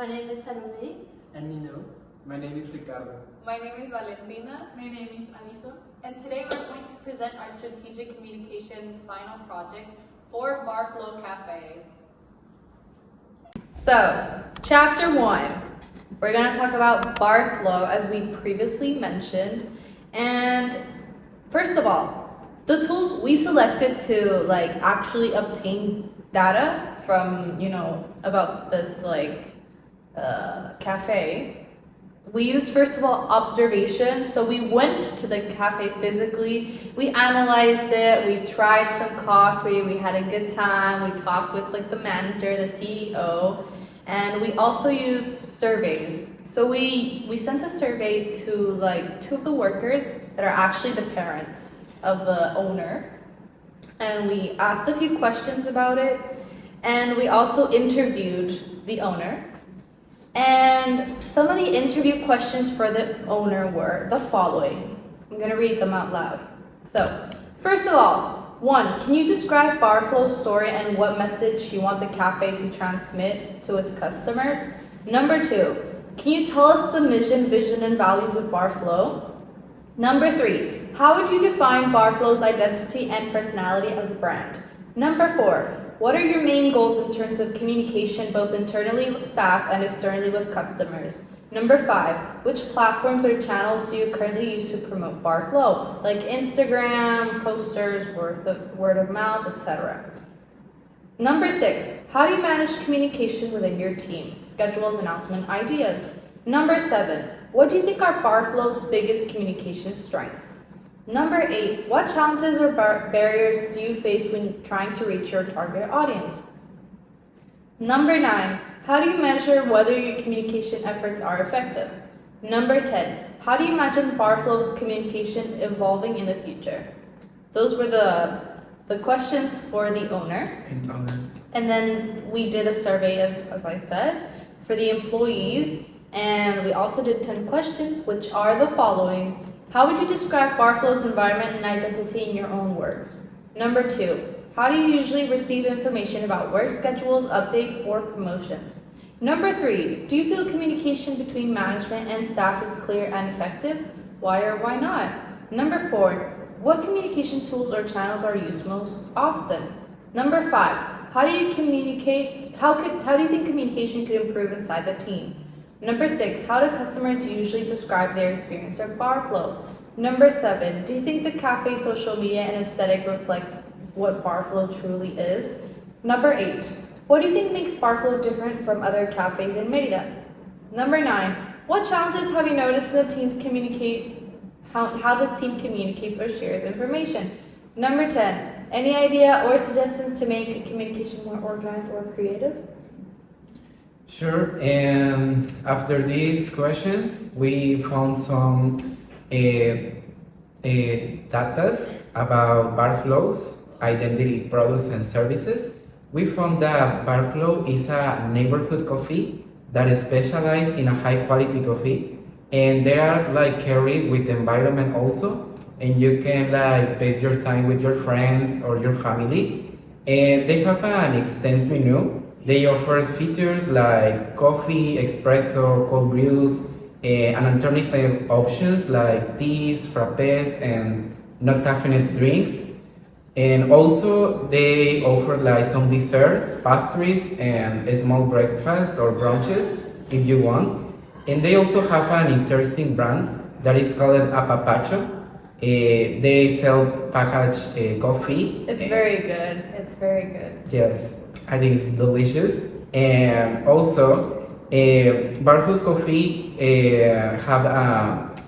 My name is Salome. And Nino. My name is Ricardo. My name is Valentina. My name is Alison. And today we're going to present our strategic communication final project for Barflow Cafe. So, chapter 1. We're going to talk about Barflow as we previously mentioned. And first of all, the tools we selected to actually obtain data from, about this cafe. We used, first of all, observation. So we went to the cafe physically, we analyzed it, we tried some coffee, we had a good time, we talked with the manager, the CEO, and we also used surveys. So we sent a survey to 2 of the workers that are actually the parents of the owner, and we asked a few questions about it, and we also interviewed the owner. And some of the interview questions for the owner were the following. I'm going to read them out loud. So, first of all, 1, can you describe Barflow's story and what message you want the cafe to transmit to its customers? Number 2, can you tell us the mission, vision, and values of Barflow? Number 3, how would you define Barflow's identity and personality as a brand? Number 4, what are your main goals in terms of communication, both internally with staff and externally with customers? Number 5, which platforms or channels do you currently use to promote Barflow, like Instagram, posters, word of mouth, etc.? Number 6, how do you manage communication within your team, schedules, announcement, ideas? Number 7, what do you think are Barflow's biggest communication strengths? Number 8, what challenges or barriers do you face when trying to reach your target audience? Number 9, how do you measure whether your communication efforts are effective? Number 10, how do you imagine Barflow's communication evolving in the future? Those were the questions for the owner. And then we did a survey, as I said, for the employees, and we also did 10 questions, which are the following. How would you describe Barflow's environment and identity in your own words? Number 2, how do you usually receive information about work schedules, updates, or promotions? Number 3, do you feel communication between management and staff is clear and effective? Why or why not? Number 4, what communication tools or channels are used most often? Number 5, how do you communicate? How do you think communication could improve inside the team? Number 6, how do customers usually describe their experience of Barflow? Number 7, do you think the cafe's social media and aesthetic reflect what Barflow truly is? Number 8, what do you think makes Barflow different from other cafes in Mérida? Number 9, what challenges have you noticed the teams communicate, how the team communicates or shares information? Number 10, any idea or suggestions to make communication more organized or creative? Sure, and after these questions, we found some data about Barflow's identity, products, and services. We found that Barflow is a neighborhood coffee that is specialized in a high-quality coffee, and they are carried with the environment also, and you can pace your time with your friends or your family. And they have an extensive menu. They offer features like coffee, espresso, cold brews, and alternative options like teas, frappes, and not caffeinated drinks. And also they offer some desserts, pastries, and small breakfasts or brunches if you want. And they also have an interesting brand that is called Apapacho. They sell packaged coffee. It's very good. It's very good. Yes, I think it's delicious. And also, Barflow's coffee have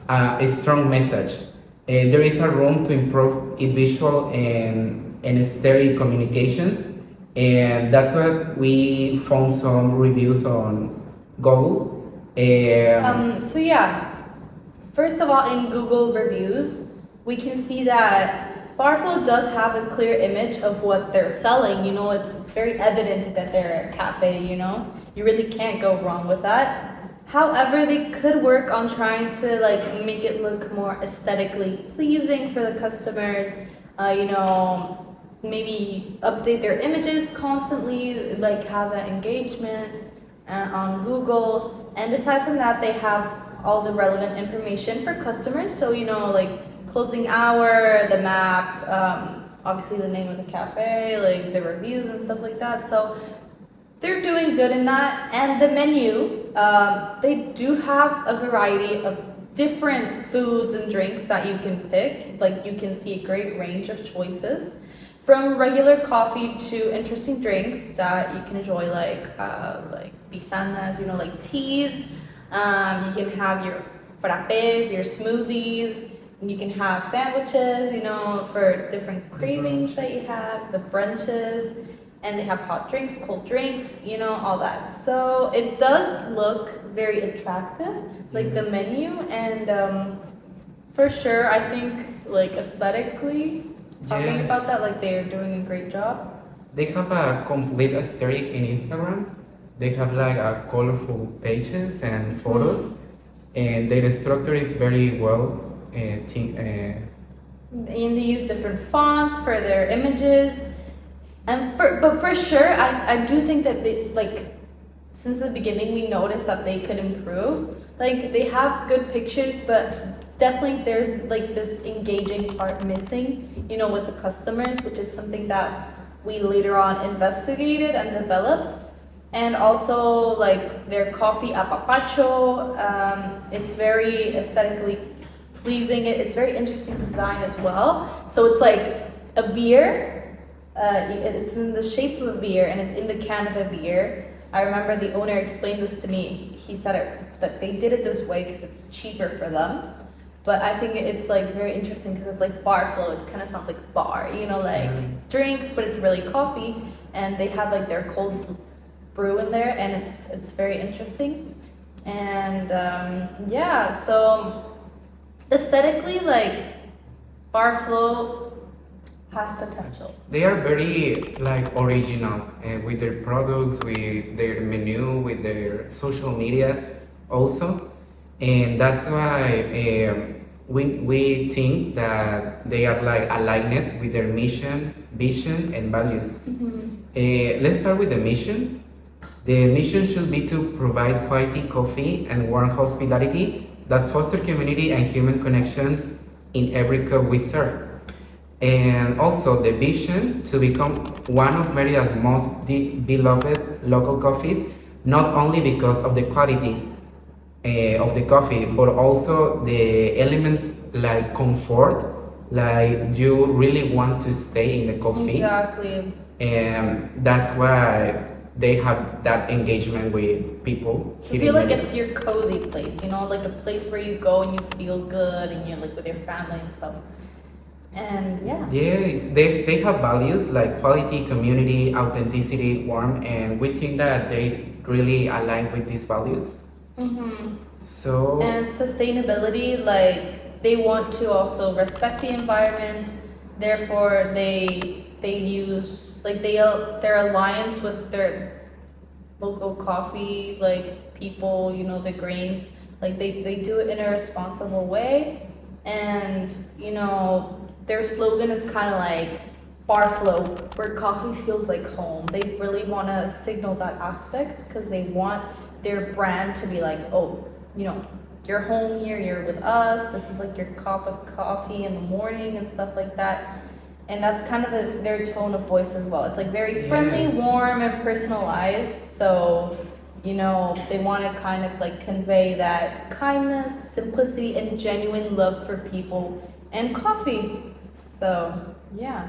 a strong message. There is a room to improve its visual and aesthetic communications, and that's what we found some reviews on Google. So yeah, first of all, in Google reviews, we can see that Barflow does have a clear image of what they're selling. It's very evident that they're a cafe, You really can't go wrong with that. However, they could work on trying to make it look more aesthetically pleasing for the customers. Maybe update their images constantly, have that engagement. on Google. And aside from that, they have all the relevant information for customers. So, like closing hour, the map, obviously the name of the cafe, like the reviews and stuff like that. So they're doing good in that. And the menu, they do have a variety of different foods and drinks that you can pick. Like you can see a great range of choices, from regular coffee to interesting drinks that you can enjoy, like bisanas, like teas. You can have your frappes, your smoothies. You can have sandwiches, for different cravings that you have, the brunches, and they have hot drinks, cold drinks, all that. So it does look very attractive, like the menu, and for sure, I think like aesthetically, talking about that, like they're doing a great job. They have a complete aesthetic in Instagram. They have like a colorful pages and photos, and their structure is very well. And they use different fonts for their images, but for sure, I do think that they, like, since the beginning we noticed that they could improve. Like they have good pictures, but definitely there's like this engaging part missing, with the customers, which is something that we later on investigated and developed. And also like their coffee apapacho, it's very aesthetically pleasing. It's very interesting design as well. So it's like a beer, it's in the shape of a beer and it's in the can of a beer. I remember the owner explained this to me. He said that they did it this way because it's cheaper for them. But I think it's like very interesting because it's like Barflow. It kind of sounds like bar, like drinks, but it's really coffee. And they have like their cold brew in there, and it's very interesting. And so aesthetically, like Barflow has potential. They are very like original with their products, with their menu, with their social medias also, and that's why we think that they are like aligned with their mission, vision, and values. Let's start with the mission. The mission should be to provide quality coffee and warm hospitality that foster community and human connections in every cup we serve. And also the vision to become one of Merida's most beloved local coffees, not only because of the quality of the coffee, but also the elements like comfort, like you really want to stay in the coffee. Exactly. And that's why they have that engagement with people. I feel like it's your cozy place, like a place where you go and you feel good and you're like with your family and stuff. And yes, they have values like quality, community, authenticity, warmth, and we think that they really align with these values. So and sustainability, like they want to also respect the environment, therefore they use like their alliance with their local coffee like people, the grains, like they do it in a responsible way. And their slogan is kind of like Barflow, where coffee feels like home. They really want to signal that aspect because they want their brand to be like, oh, you're home here, you're with us, this is like your cup of coffee in the morning and stuff like that. And that's kind of their tone of voice as well. It's like very friendly, warm, and personalized. So, they want to kind of like convey that kindness, simplicity, and genuine love for people and coffee. So, yeah.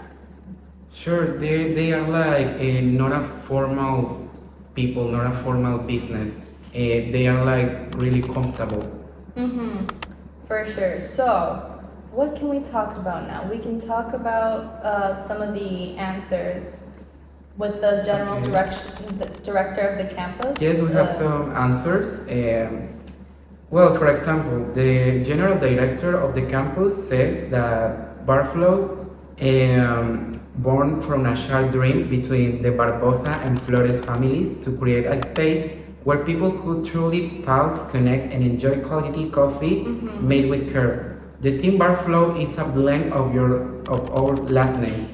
Sure, they are like not a formal people, not a formal business. They are like really comfortable. For sure. So, what can we talk about now? We can talk about some of the answers with the general director of the campus. Yes, we have some answers. Well, for example, the general director of the campus says that Barflow, born from a shared dream between the Barbosa and Flores families to create a space where people could truly pause, connect, and enjoy quality coffee made with care. The team Barflow is a blend of our last names,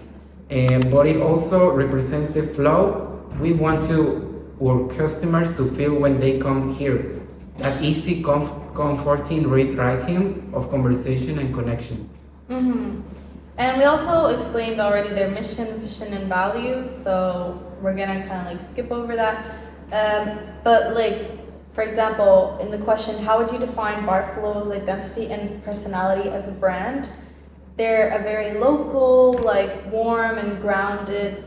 but it also represents the flow we want to our customers to feel when they come here. That easy, comforting rhythm of conversation and connection. Mm-hmm. And we also explained already their mission, vision, and values, so we're gonna kind of like skip over that. But like, for example, in the question, how would you define Barflow's identity and personality as a brand? They're a very local, like warm and grounded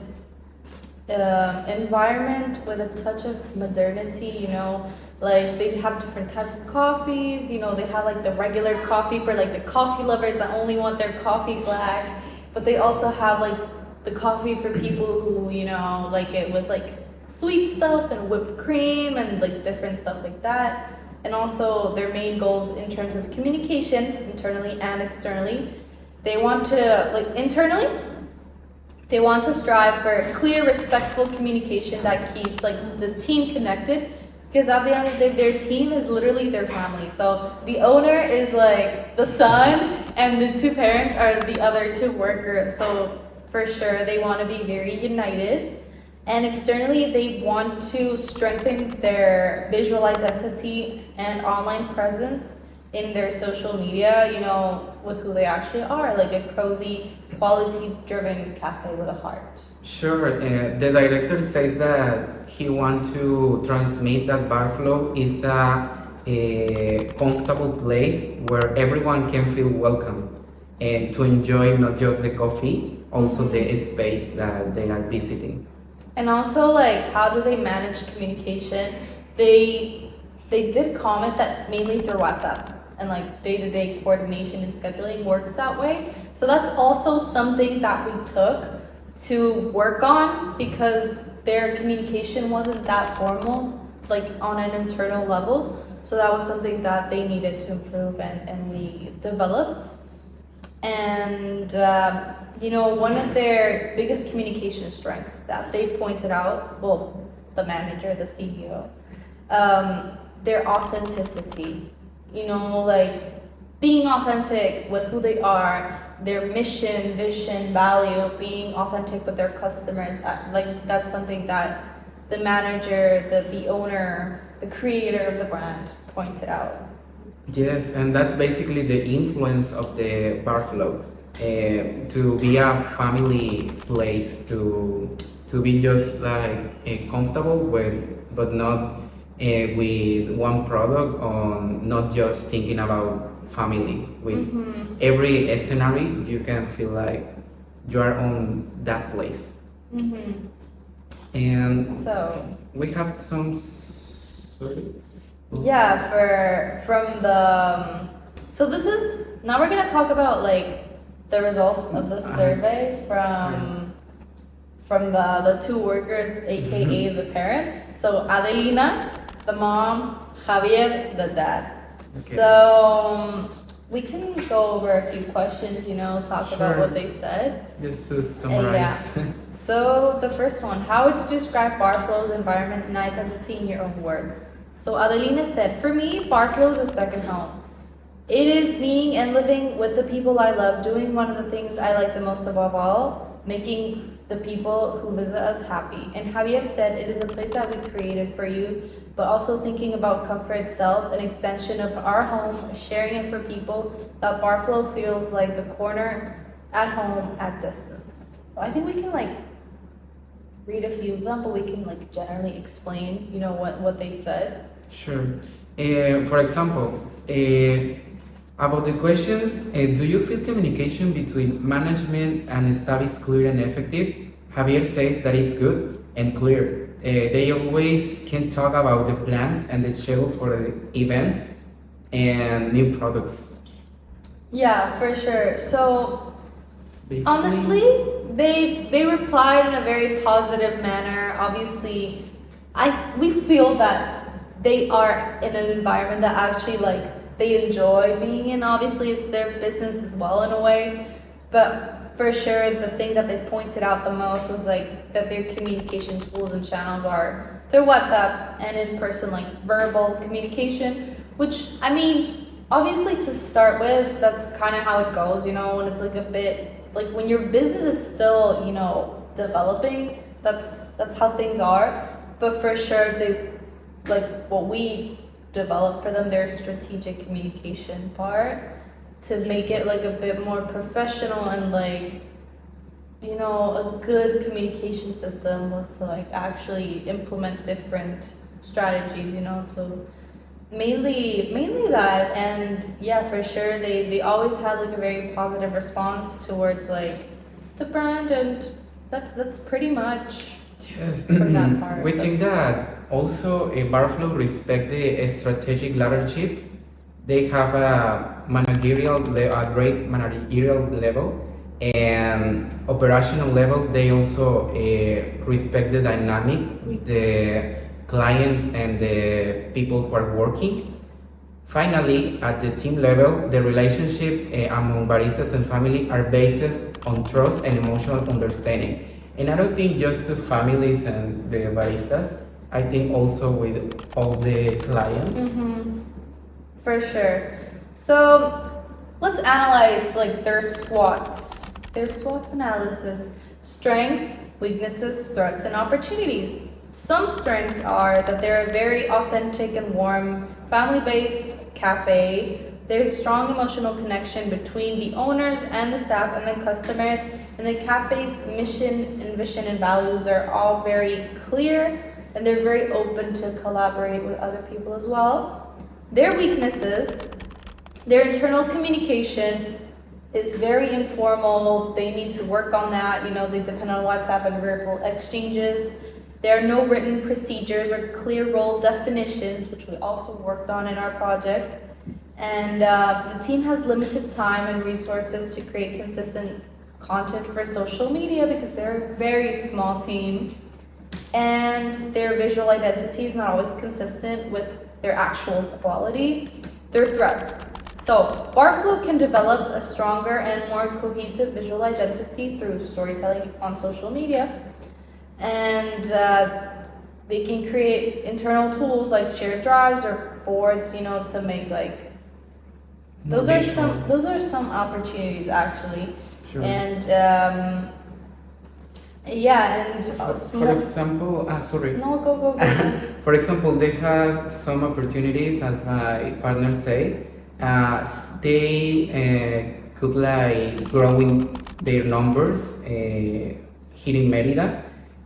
environment with a touch of modernity, you know, like they have different types of coffees, you know, they have like the regular coffee for like the coffee lovers that only want their coffee black, but they also have like the coffee for people who, you know, like it with like sweet stuff and whipped cream and like different stuff like that. And also their main goals in terms of communication, internally and externally. They want to, like internally, they want to strive for clear, respectful communication that keeps like the team connected. Because at the end of the day, their team is literally their family. So the owner is like the son, and the two parents are the other two workers. So for sure, they want to be very united. And externally, they want to strengthen their visual identity and online presence in their social media, you know, with who they actually are, like a cozy, quality-driven cafe with a heart. Sure, the director says that he wants to transmit that Barflow is a comfortable place where everyone can feel welcome and to enjoy not just the coffee, also the space that they are visiting. And also, like, how do they manage communication? They did comment that mainly through WhatsApp and like day-to-day coordination and scheduling works that way. So that's also something that we took to work on because their communication wasn't that formal, like on an internal level. So that was something that they needed to improve and we developed. And you know, one of their biggest communication strengths that they pointed out, well, the manager, the CEO, their authenticity. You know, like being authentic with who they are, their mission, vision, value, being authentic with their customers. Like that's something that the manager, the owner, the creator of the brand pointed out. Yes, and that's basically the influence of the Barflow, to be a family place, to be just like comfortable with, but not with one product, or not just thinking about family. With every scenario, you can feel like you are on that place. And So we have some. Sorry. yeah, from the so this is now we're gonna talk about like the results of the survey from the two workers, aka the parents. So Adelina, the mom, Javier, the dad. Okay. So we can go over a few questions, you know, talk about Sure. what they said. Just to summarize. So the first one, how would you describe Barflow's environment and identity in your own words? So Adelina said, for me, Barflow is a second home. It is being and living with the people I love, doing one of the things I like the most above all, making the people who visit us happy. And Javier said, it is a place that we created for you, but also thinking about comfort itself, an extension of our home, sharing it for people, that Barflow feels like the corner at home at distance. So I think we can like read a few of them, but we can like generally explain, you know, what they said. Sure. For example, about the question, do you feel communication between management and staff is clear and effective? Javier says that it's good and clear. They always can talk about the plans and the schedule for the events and new products. Yeah, for sure. So Basically, honestly, they replied in a very positive manner. Obviously, we feel that they are in an environment that actually like they enjoy being in. Obviously, it's their business as well in a way, but for sure, the thing that they pointed out the most was like that their communication tools and channels are their WhatsApp and in person, like verbal communication. Which I mean, obviously, to start with, that's kind of how it goes. You know, when it's like a bit like when your business is still, you know, developing. That's how things are. but for sure, if they like what we develop for them, their strategic communication part to make it like a bit more professional and like, you know, a good communication system was to like actually implement different strategies, you know, so mainly that. And yeah, for sure they always had like a very positive response towards like the brand, and that's pretty much Yes, for that part. we think that also Barflow respect the strategic leaderships. They have a great managerial level and operational level. They also respect the dynamic with the clients and the people who are working. Finally, at the team level, the relationship among baristas and family are based on trust and emotional understanding. And I don't think just the families and the baristas, I think also with all the clients. Mm-hmm. For sure. So let's analyze like their SWOT analysis: strengths, weaknesses, threats, and opportunities. Some strengths are that they're a very authentic and warm, family-based cafe. There's a strong emotional connection between the owners and the staff and the customers, and the cafe's mission and vision and values are all very clear, and they're very open to collaborate with other people as well. Their weaknesses: their internal communication is very informal. They need to work on that. You know, they depend on WhatsApp and verbal exchanges. There are no written procedures or clear role definitions, which we also worked on in our project. And the team has limited time and resources to create consistent content for social media because they're a very small team. And their visual identity is not always consistent with their actual quality. Their threats: so Barflow can develop a stronger and more cohesive visual identity through storytelling on social media, and they can create internal tools like shared drives or boards, you know, to make like those are some opportunities actually. Sure. And yeah, and For example, sorry. no, go. For example, they have some opportunities, as my partner said. They could like growing their numbers here in Merida,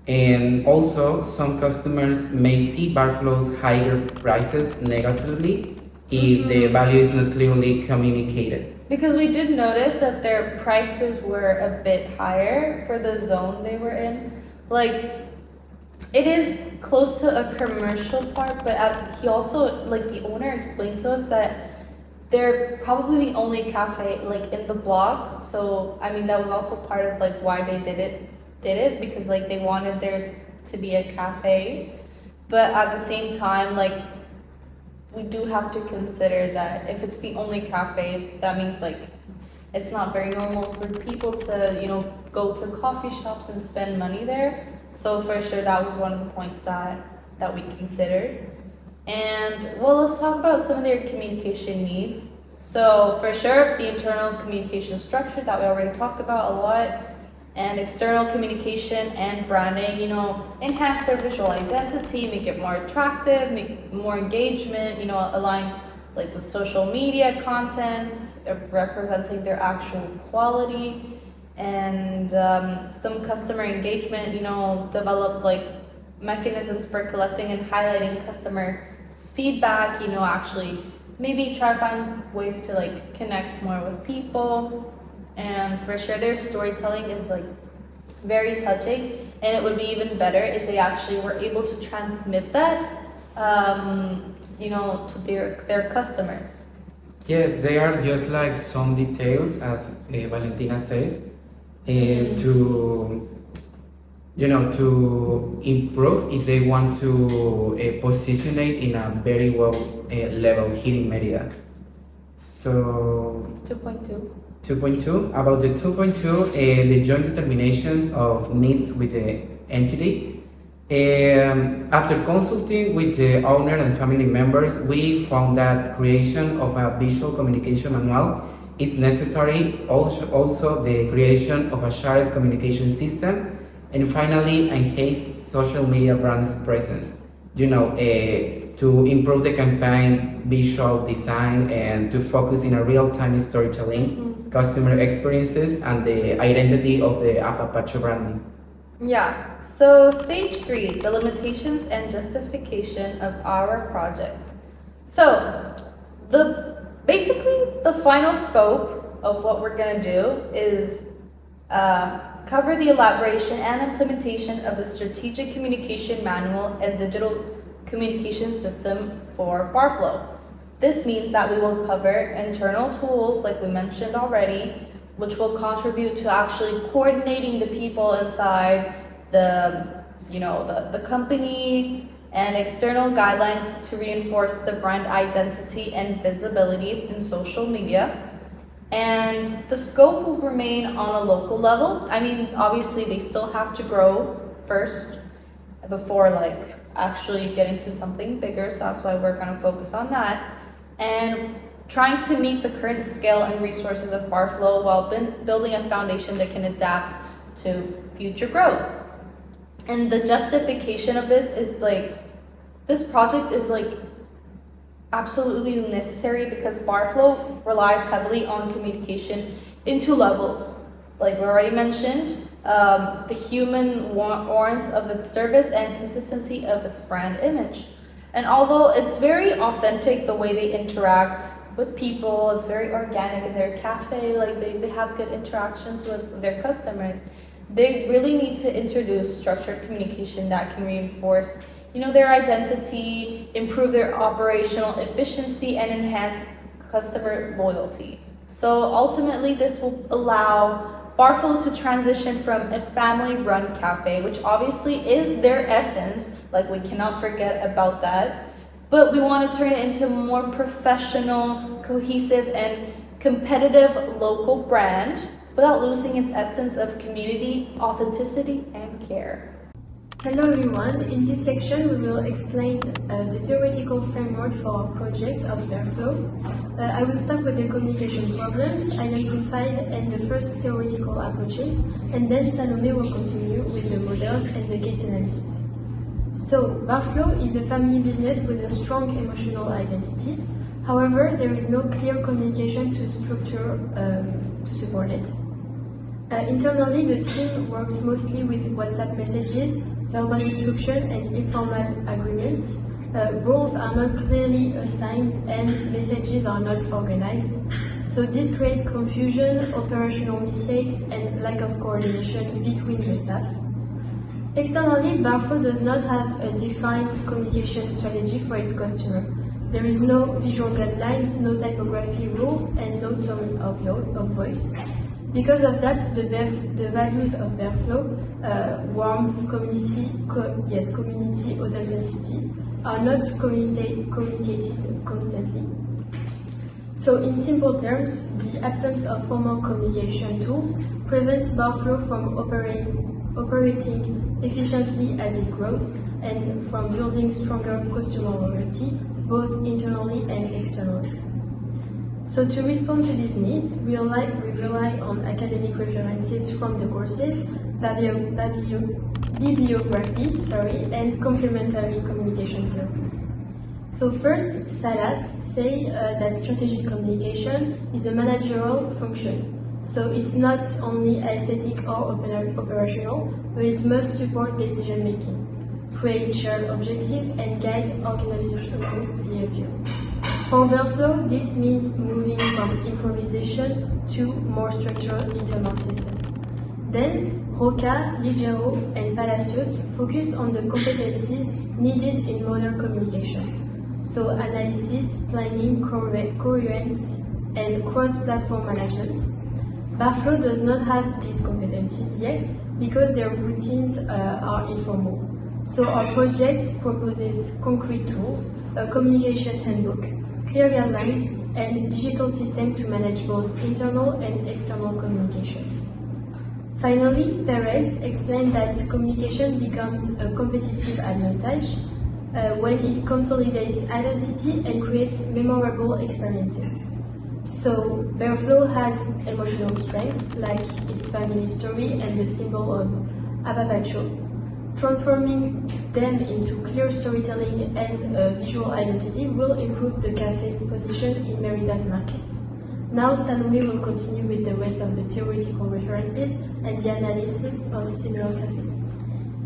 and also some customers may see Barflow's higher prices negatively if the value is not clearly communicated. Because we did notice that their prices were a bit higher for the zone they were in. Like, it is close to a commercial part, but he also, like the owner explained to us that they're probably the only cafe like in the block. So I mean that was also part of like why they did it because like they wanted there to be a cafe. But at the same time, like, we do have to consider that if it's the only cafe, that means like it's not very normal for people to, you know, go to coffee shops and spend money there. So for sure that was one of the points that we considered. And well, let's talk about some of their communication needs. So for sure, the internal communication structure that we already talked about a lot, and external communication and branding, you know, enhance their visual identity, make it more attractive, make more engagement, you know, align like with social media content, representing their actual quality, and some customer engagement, you know, develop like mechanisms for collecting and highlighting customer feedback, you know, actually maybe try to find ways to like connect more with people. And for sure their storytelling is like very touching, and it would be even better if they actually were able to transmit that you know, to their customers. Yes, they are just like some details, as Valentina said, to, you know, to improve if they want to position it in a very well level here in Merida. So 2.2. 2.2, about the 2.2, the joint determinations of needs with the entity. After consulting with the owner and family members, we found that creation of a visual communication manual is necessary. Also the creation of a shared communication system And finally, enhance social media brand presence. To improve the campaign visual design and to focus in a real-time storytelling, customer experiences, and the identity of the Apapacho branding. Yeah, so stage 3, the limitations and justification of our project. So, basically the final scope of what we're gonna do is cover the elaboration and implementation of the strategic communication manual and digital communication system for Barflow. This means that we will cover internal tools, like we mentioned already, which will contribute to actually coordinating the people inside the company, and external guidelines to reinforce the brand identity and visibility in social media. And the scope will remain on a local level. I mean, obviously they still have to grow first before actually getting to something bigger, so that's why we're going to focus on that. And trying to meet the current scale and resources of Barflow while building a foundation that can adapt to future growth. And the justification of this is this project is absolutely necessary because Barflow relies heavily on communication in 2 levels. Like we already mentioned, the human warmth of its service and consistency of its brand image. And although it's very authentic the way they interact with people, it's very organic in their cafe, they have good interactions with their customers, they really need to introduce structured communication that can reinforce their identity, improve their operational efficiency, and enhance customer loyalty. So ultimately, this will allow Barflow to transition from a family-run cafe, which obviously is their essence, we cannot forget about that, but we want to turn it into a more professional, cohesive, and competitive local brand without losing its essence of community, authenticity, and care. Hello everyone, in this section we will explain the theoretical framework for our project of Barflow. I will start with the communication problems identified and the first theoretical approaches, and then Salome will continue with the models and the case analysis. So, Barflow is a family business with a strong emotional identity. However, there is no clear communication to structure to support it. Internally, the team works mostly with WhatsApp messages, verbal instruction, and informal agreements. Roles are not clearly assigned and messages are not organized. So this creates confusion, operational mistakes, and lack of coordination between the staff. Externally, Barflow does not have a defined communication strategy for its customer. There is no visual guidelines, no typography rules, and no tone of voice. Because of that, the values of Barflow, warmth, community, authenticity, are not communicated constantly. So in simple terms, the absence of formal communication tools prevents Barflow from operating efficiently as it grows and from building stronger customer loyalty, both internally and externally. So to respond to these needs, we rely on academic references from the courses, bibliography, and complementary communication theories. So first, Salas say that strategic communication is a managerial function. So it's not only aesthetic or operational, but it must support decision making, create shared objectives, and guide organizational behavior. For Barflow, this means moving from improvisation to more structured internal systems. Then, Roca, Ligero, and Palacios focus on the competencies needed in modern communication. So analysis, planning, coherence, and cross-platform management. Barflow does not have these competencies yet because their routines are informal. So our project proposes concrete tools, a communication handbook, clear guidelines, and digital system to manage both internal and external communication. Finally, Perez explained that communication becomes a competitive advantage when it consolidates identity and creates memorable experiences. So, Barflow has emotional strengths like its family story and the symbol of ababacho. Transforming them into clear storytelling and visual identity will improve the cafe's position in Merida's market. Now Salome will continue with the rest of the theoretical references and the analysis of similar cafes.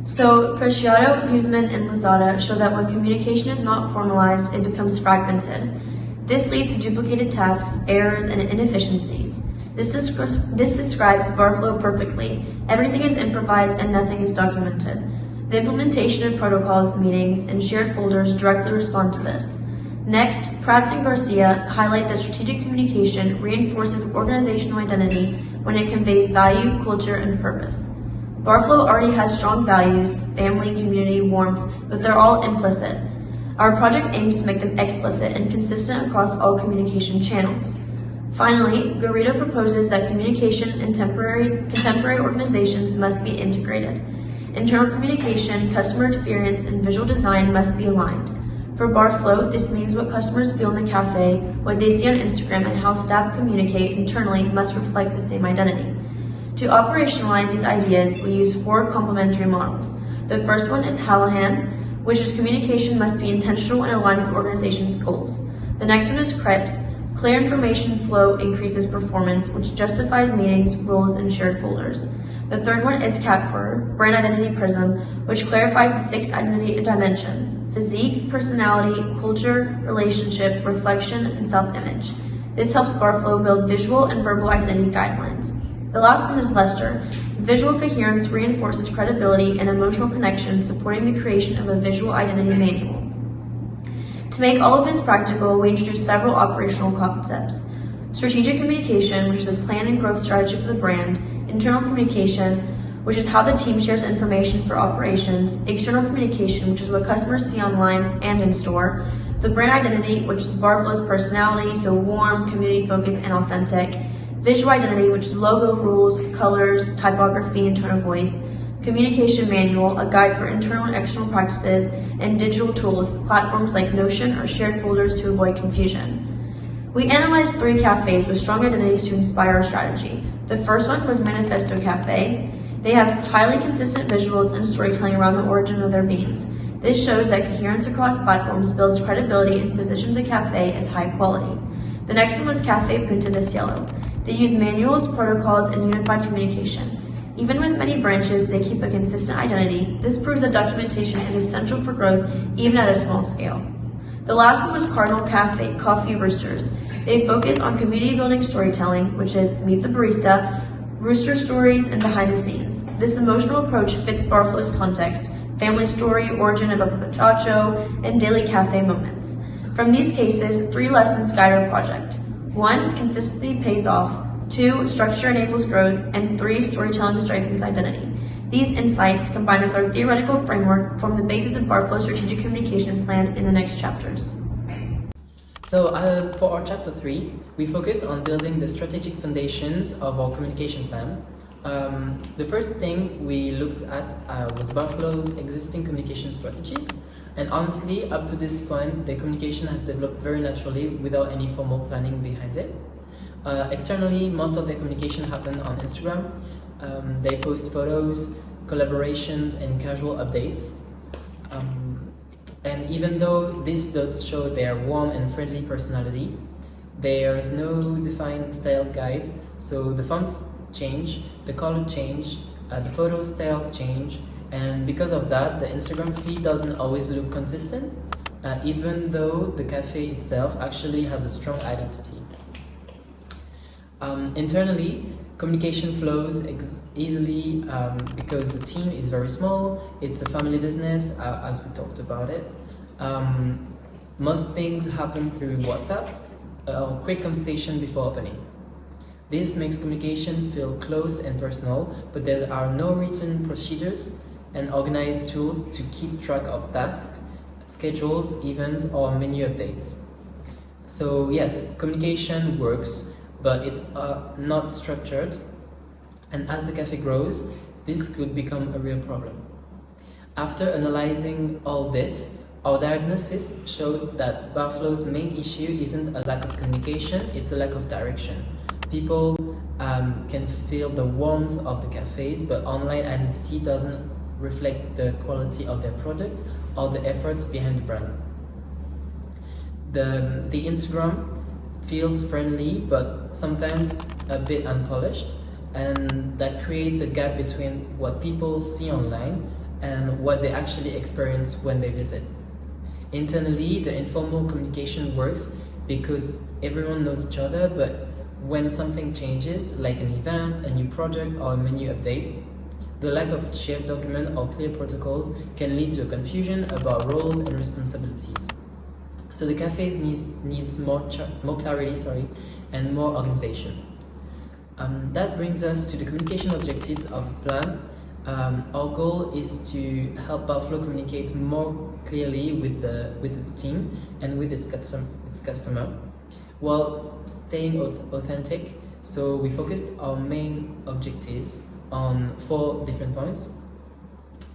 So, Preciado, Guzman, and Lozada show that when communication is not formalized, it becomes fragmented. This leads to duplicated tasks, errors, and inefficiencies. This describes Barflow perfectly. Everything is improvised and nothing is documented. The implementation of protocols, meetings, and shared folders directly respond to this. Next, Prats and Garcia highlight that strategic communication reinforces organizational identity when it conveys value, culture, and purpose. Barflow already has strong values, family, community, warmth, but they're all implicit. Our project aims to make them explicit and consistent across all communication channels. Finally, Garrido proposes that communication in contemporary organizations must be integrated. Internal communication, customer experience, and visual design must be aligned. For Barflow, this means what customers feel in the cafe, what they see on Instagram, and how staff communicate internally must reflect the same identity. To operationalize these ideas, we use 4 complementary models. The first one is Hallahan, which is communication must be intentional and aligned with the organization's goals. The next one is Krebs. Clear information flow increases performance, which justifies meetings, rules, and shared folders. The third one is Kapfer, Brand Identity Prism, which clarifies the 6 identity dimensions: physique, personality, culture, relationship, reflection, and self-image. This helps Barflow build visual and verbal identity guidelines. The last one is Lester. Visual coherence reinforces credibility and emotional connection, supporting the creation of a visual identity manual. To make all of this practical, we introduced several operational concepts. Strategic communication, which is a plan and growth strategy for the brand. Internal communication, which is how the team shares information for operations. External communication, which is what customers see online and in store. The brand identity, which is Barflow's personality, so warm, community-focused, and authentic. Visual identity, which is logo, rules, colors, typography, and tone of voice. Communication manual, a guide for internal and external practices, and digital tools, platforms like Notion or shared folders to avoid confusion. We analyzed 3 cafes with strong identities to inspire our strategy. The first one was Manifesto Cafe. They have highly consistent visuals and storytelling around the origin of their beans. This shows that coherence across platforms builds credibility and positions a cafe as high quality. The next one was Cafe Punta de Cielo. They use manuals, protocols, and unified communication. Even with many branches, they keep a consistent identity. This proves that documentation is essential for growth, even at a small scale. The last one was Cardinal Cafe, Coffee Roosters. They focus on community building storytelling, which is Meet the Barista, rooster stories, and behind the scenes. This emotional approach fits Barflow's context, family story, origin of a muchacho, and daily cafe moments. From these cases, 3 lessons guide our project. 1, consistency pays off. 2, structure enables growth. And 3, storytelling strengthens identity. These insights, combined with our theoretical framework, form the basis of Barflow's strategic communication plan in the next chapters. So for our chapter 3, we focused on building the strategic foundations of our communication plan. The first thing we looked at was Barflow's existing communication strategies. And honestly, up to this point, the communication has developed very naturally without any formal planning behind it. Externally, most of their communication happened on Instagram. They post photos, collaborations, and casual updates. And even though this does show their warm and friendly personality, there is no defined style guide, so the fonts change, the color change, the photo styles change, and because of that, the Instagram feed doesn't always look consistent, even though the cafe itself actually has a strong identity. Internally, communication flows easily because the team is very small, it's a family business, as we talked about it. Most things happen through WhatsApp, a quick conversation before opening. This makes communication feel close and personal, but there are no written procedures and organized tools to keep track of tasks, schedules, events, or menu updates. So yes, communication works, but it's not structured, and as the cafe grows, this could become a real problem. After analyzing all this, our diagnosis showed that Barflow's main issue isn't a lack of communication, it's a lack of direction. People can feel the warmth of the cafes, but online identity doesn't reflect the quality of their product or the efforts behind the brand. The Instagram feels friendly, but sometimes a bit unpolished, and that creates a gap between what people see online and what they actually experience when they visit. Internally, the informal communication works because everyone knows each other, but when something changes, like an event, a new project, or a menu update, the lack of shared document or clear protocols can lead to a confusion about roles and responsibilities. So the cafes needs more clarity, and more organization. That brings us to the communication objectives of the plan. Our goal is to help Barflow communicate more clearly with its team and with its customer, while staying authentic. So we focused our main objectives on 4 different points.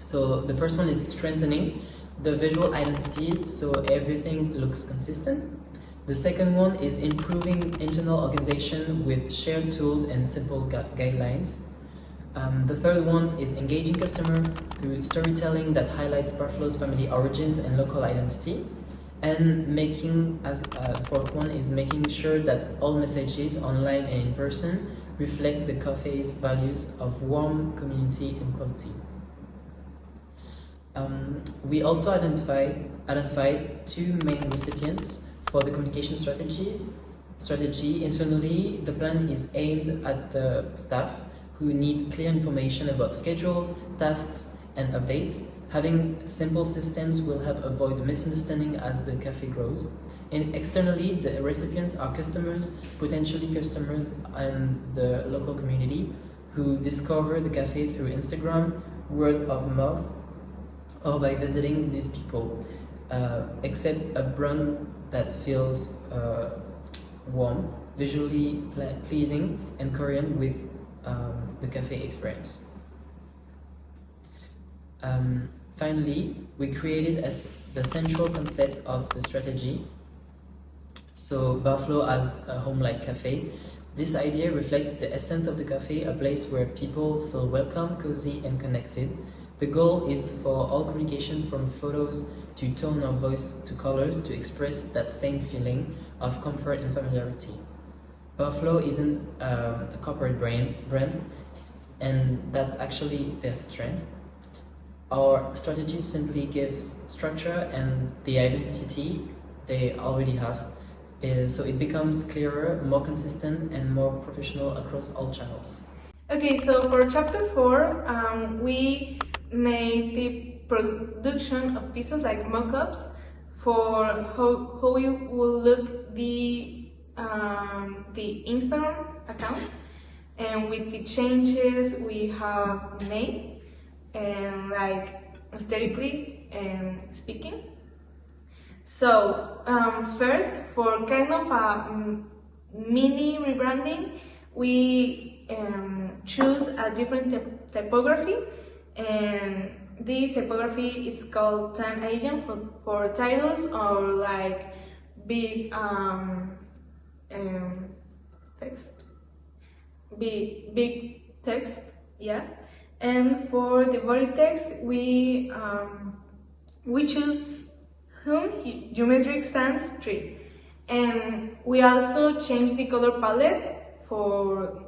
So the first one is strengthening the visual identity so everything looks consistent. The second one is improving internal organization with shared tools and simple guidelines. The third one is engaging customer through storytelling that highlights Barflow's family origins and local identity. And the fourth one is making sure that all messages online and in person reflect the cafe's values of warm community and quality. We also identified 2 main recipients for the communication strategy. Internally, the plan is aimed at the staff who need clear information about schedules, tasks, and updates. Having simple systems will help avoid misunderstanding as the cafe grows. And externally, the recipients are customers, potentially customers, and the local community who discover the cafe through Instagram, word of mouth, or by visiting these people. Except a brand that feels warm, visually pleasing, and coherent with the cafe experience. Finally, we created the central concept of the strategy. So Barflow as a home-like cafe. This idea reflects the essence of the cafe, a place where people feel welcome, cozy, and connected. The goal is for all communication, from photos to tone of voice to colors, to express that same feeling of comfort and familiarity. Barflow isn't a corporate brand, and that's actually their strength. Our strategy simply gives structure and the identity they already have, so it becomes clearer, more consistent, and more professional across all channels. Okay, so for chapter 4, we made the production of pieces like mock-ups for how we will look the Instagram account, and with the changes we have made, and like aesthetically and speaking. So first, for kind of a mini rebranding, we choose a different typography, and this typography is called Time Agent for titles or like big text, big text, yeah. And for the body text, we choose Geometric Sans 3, and we also change the color palette for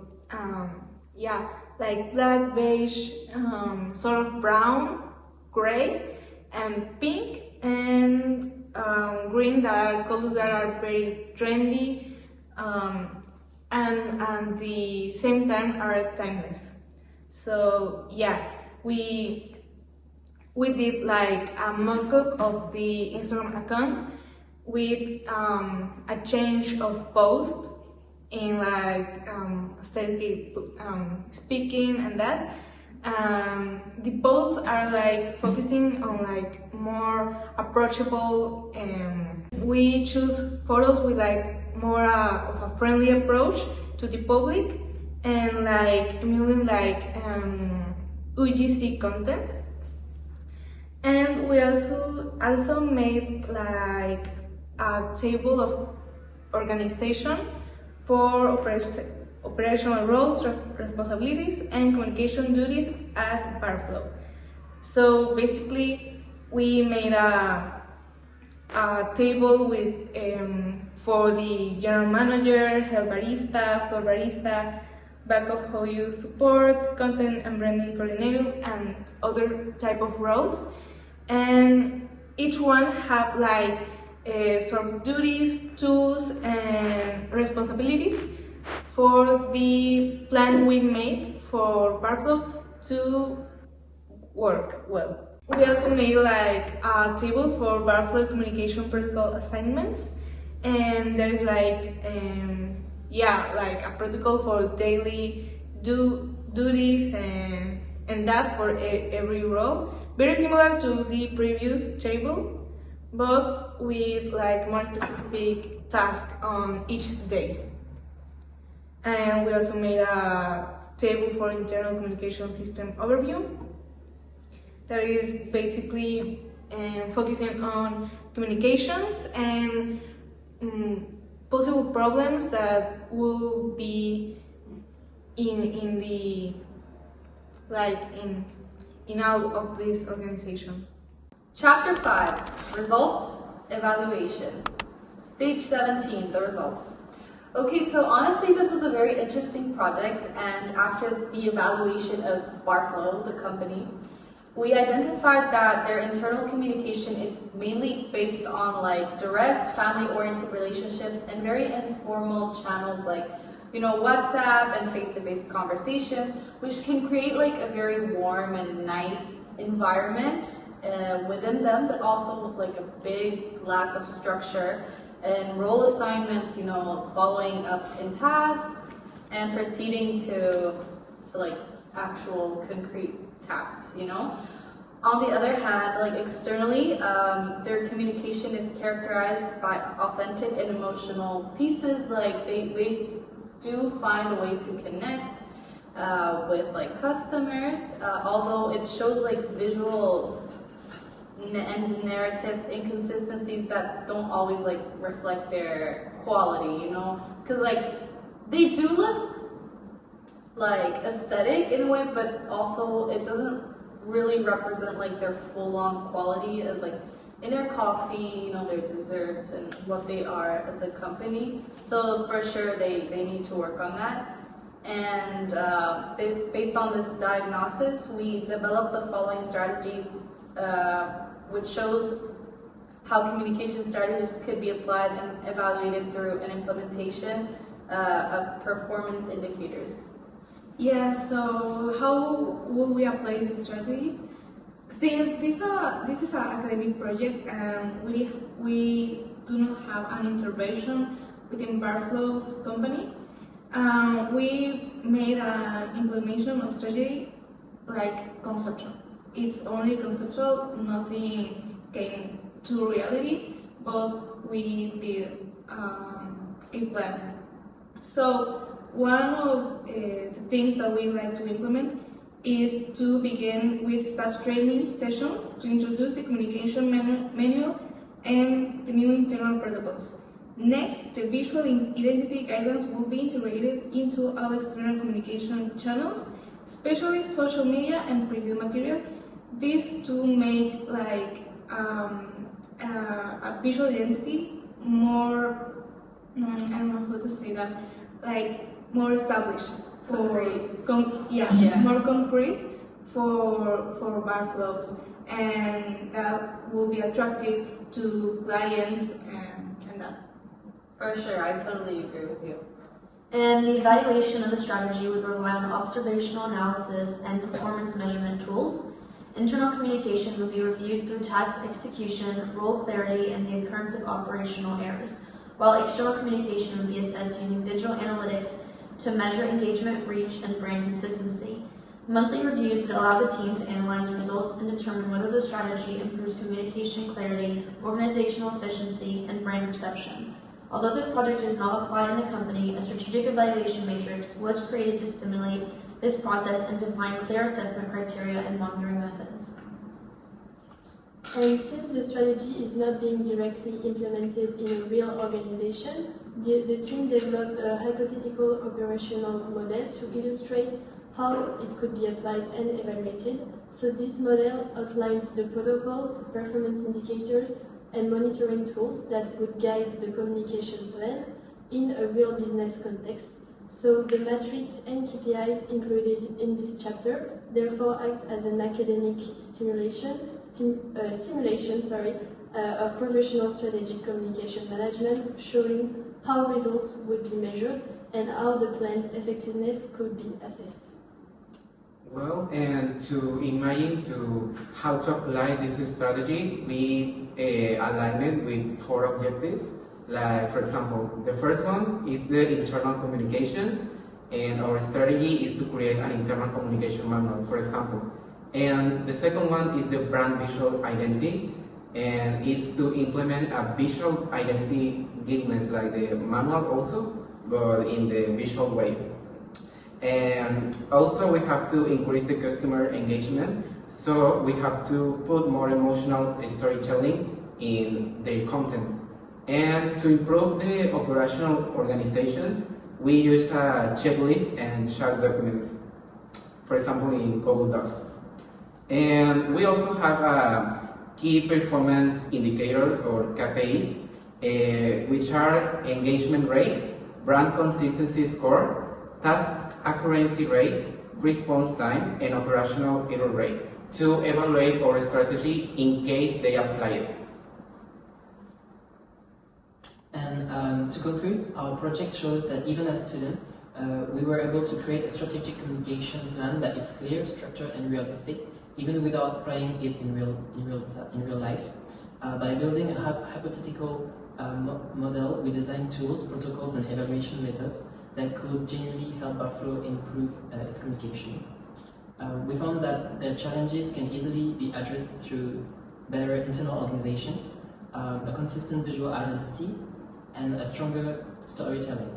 like black, beige, sort of brown, gray, and pink, and green, that are colors that are very trendy, and at the same time are timeless. So yeah, we did like a mock-up of the Instagram account with a change of post in like aesthetically speaking, and that the posts are like focusing on like more approachable, we choose photos with like more of a friendly approach to the public, and like emulating like UGC content. And we also made like a table of organization for operational roles, responsibilities, and communication duties at Barflow. So basically, we made a table with for the general manager, head barista, floor barista, back of house support, content and branding coordinator, and other type of roles. And each one have like sort of duties, tools, and responsibilities for the plan we made for Barflow to work well. We also made like a table for Barflow communication protocol assignments, and there's like like a protocol for daily duties and that for every role. Very similar to the previous table, but with like more specific tasks on each day. And we also made a table for internal communication system overview that is basically focusing on communications and possible problems that will be in the in all of this organization. Chapter 5, Results, Evaluation. Stage 17, the results. Okay, so honestly this was a very interesting project, and after the evaluation of Barflow, the company, we identified that their internal communication is mainly based on like direct, family-oriented relationships and very informal channels like, you know, WhatsApp and face-to-face conversations, which can create like a very warm and nice environment within them, but also like a big lack of structure and role assignments, you know, following up in tasks and proceeding to like actual concrete tasks, you know. On the other hand, like externally, their communication is characterized by authentic and emotional pieces. Like they do find a way to connect with like customers, although it shows like visual and narrative inconsistencies that don't always like reflect their quality, you know, because like they do look like aesthetic in a way, but also it doesn't really represent like their full-on quality of like in their coffee, you know, their desserts and what they are as a company. So for sure they need to work on that. And based on this diagnosis, we developed the following strategy, which shows how communication strategies could be applied and evaluated through an implementation of performance indicators. Yeah, so how will we apply these strategies? Since this is an academic project and we do not have an intervention within Barflow's company, we made an implementation of strategy like conceptual. It's only conceptual, nothing came to reality, but we did a plan. So one of the things that we like to implement is to begin with staff training sessions to introduce the communication manual and the new internal protocols. Next, the visual identity guidelines will be integrated into all external communication channels, especially social media and printed material. This to make like a visual identity more, I don't know how to say that, like more established for more concrete for Barflows, and that will be attractive to clients and that. For sure, I totally agree with you. And the evaluation of the strategy would rely on observational analysis and performance measurement tools. Internal communication would be reviewed through task execution, role clarity, and the occurrence of operational errors, while external communication would be assessed using digital analytics to measure engagement, reach, and brand consistency. Monthly reviews would allow the team to analyze results and determine whether the strategy improves communication clarity, organizational efficiency, and brand perception. Although the project is not applied in the company, a strategic evaluation matrix was created to simulate this process and define clear assessment criteria and monitoring methods. And since the strategy is not being directly implemented in a real organization, the team developed a hypothetical operational model to illustrate how it could be applied and evaluated. So this model outlines the protocols, performance indicators, and monitoring tools that would guide the communication plan in a real business context. So the metrics and KPIs included in this chapter therefore act as an academic simulation of professional strategic communication management, showing how results would be measured and how the plan's effectiveness could be assessed. Well, and to imagine to how to apply this strategy, we aligned it with 4 objectives. Like, for example, the first one is the internal communications, and our strategy is to create an internal communication manual, for example. And the second one is the brand visual identity, and it's to implement a visual identity guidelines like the manual also, but in the visual way. And also we have to increase the customer engagement, so we have to put more emotional storytelling in their content. And to improve the operational organization, we use a checklist and chart documents, for example in Google Docs. And we also have key performance indicators or KPIs, which are engagement rate, brand consistency score, task accuracy rate, response time, and operational error rate to evaluate our strategy in case they apply it. And to conclude, our project shows that even as students, we were able to create a strategic communication plan that is clear, structured, and realistic, even without applying it in real life. By building a hypothetical model, we designed tools, protocols, and evaluation methods that could genuinely help Barflow improve its communication. We found that their challenges can easily be addressed through better internal organization, a consistent visual identity, and a stronger storytelling.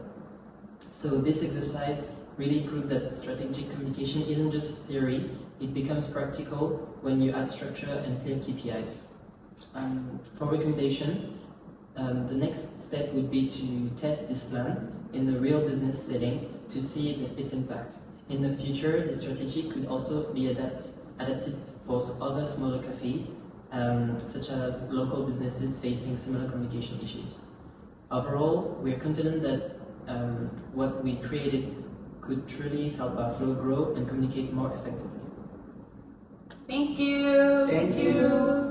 So this exercise really proves that strategic communication isn't just theory, it becomes practical when you add structure and clear KPIs. For recommendation, the next step would be to test this plan in the real business setting to see its impact. In the future, this strategy could also be adapted for other smaller cafes, such as local businesses facing similar communication issues. Overall, we are confident that what we created could truly help Barflow grow and communicate more effectively. Thank you. Thank you.